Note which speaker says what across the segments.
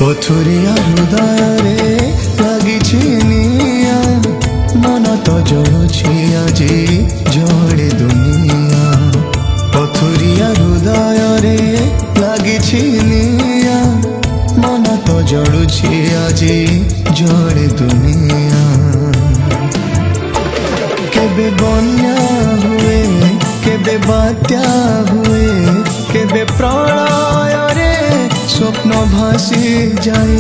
Speaker 1: पथुरिया हृदय लगिछि निया मन तो जलुछि आजी जड़े दुनिया। पथुरिया हृदय लगिछि निया मन तो जलुछि आजी जड़े दुनिया। केबे बन्या हुए केबे बात्या हुए केबे प्रलय रे स्वप्न भासी जाए।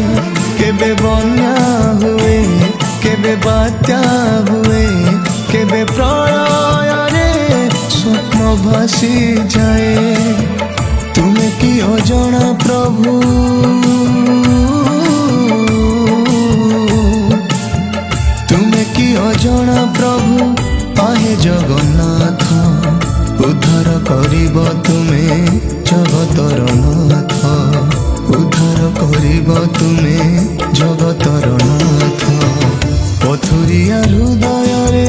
Speaker 1: केबे बन्या हुए केबे बात्या हुए केबे प्रलय रे स्वप्न भासी जाए। तुम्हें कि अजଣା प्रभु तुम्हें कि अजଣା प्रभु आहे जगन्नाथ उद्धार करिब तुमे जगतर नाथ। उद्धार करिब तुमे जगतर नाथ। पथुरिया हृदय रे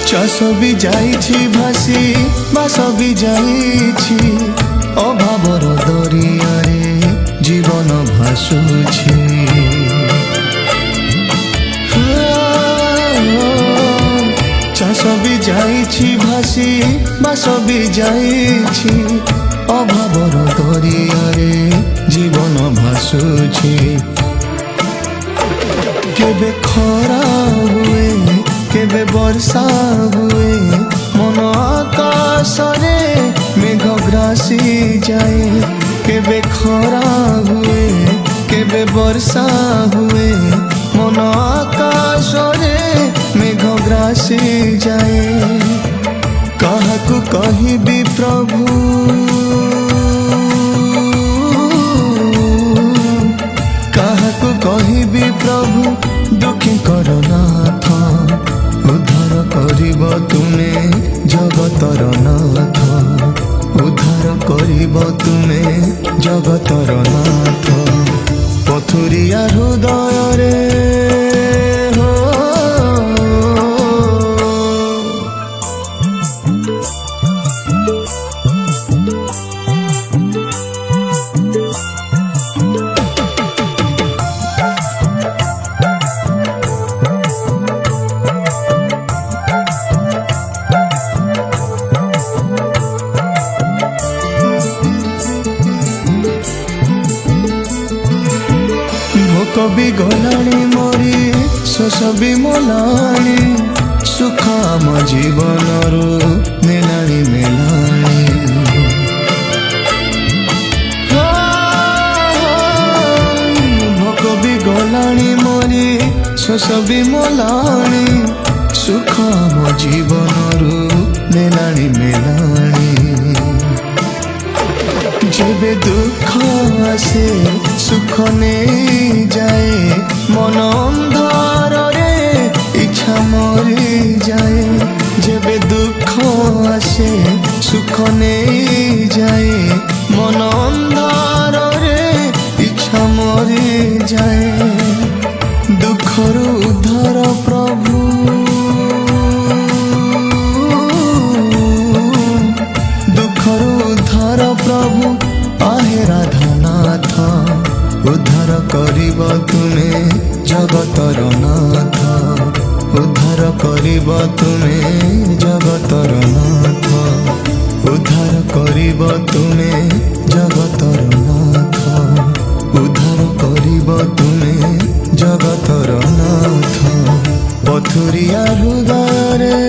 Speaker 1: चाष भी जाइछि भासी बास भी जाइछि अभावर दरिया रे जीवन भासुछि। चाष भी जाइछि भासी बास भी जाइछि अभावर दरिया रे जीवन भासुछि। केबे खरा हुए केबे वर्षा हुए मन आकाश रे मेघ ग्रासी जाए। केबे खरा हुए केबे वर्षा हुए मन आकाश रे मेघ ग्रासी जाए। काहाकु कहिबी प्रभु काहाकु कहिबी प्रभु दुखी करनाथ। उद्धार करिब तुमे जगतर नाथ। उद्धार करिब तुमे जगतर नाथ। पथुरिया हृदय रे हो कभी गलाणी मरी शोष भी मोलाणी सुख आम जीवन नेलाणी मेलाणी। भोक भी गलाणी मरी शोष भी मोलाणी सुख आम जीवन नेलाणी मेलाणी। जेबे दुख आसे सुख नहीं जाए मन अंधार रे इच्छा मरी जाए। जेबे दुख आसे सुख नहीं जाए मन अंधार रे इच्छा मरी जाए। दुखर उद्धार प्रभु दुखर उद्धार प्रभु आहे राधानाथ। उद्धार करिब तुमे जगतर नाथ। उद्धार करिब तुमे जगतर नाथ। उद्धार करिब तुमे जगतर नाथ। उद्धार करिब तुमे जगतर नाथ। पथुरिया हृदय रे